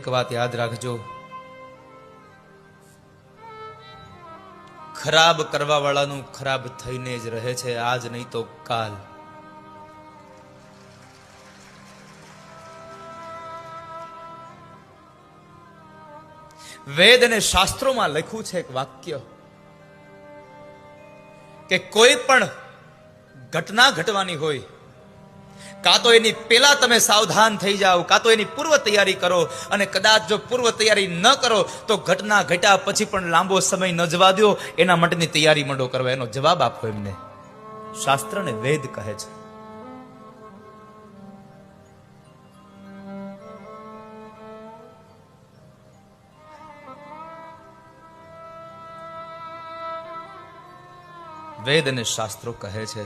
વાત યાદ રાખજો, ખરાબ કરવા વાળાનું ખરાબ થઈને જ રહે છે, આજ નહીં તો કાલ. વેદ અને શાસ્ત્રોમાં લખ્યું છે એક વાક્ય કે કોઈ પણ ઘટના ઘટવાની હોય, કાં તો એની પેલા તમે સાવધાન થઈ જાઓ, કાં તો એની પૂર્વ તૈયારી કરો, અને કદાચ જો પૂર્વ તૈયારી ન કરો તો ઘટના ઘટ્યા પછી પણ લાંબો સમય ન જવા દો, એના માટેની તૈયારી મંડો કરવા. એનો જવાબ આપો એમને. શાસ્ત્ર ને વેદ કહે છે. વેદ અને શાસ્ત્રો કહે છે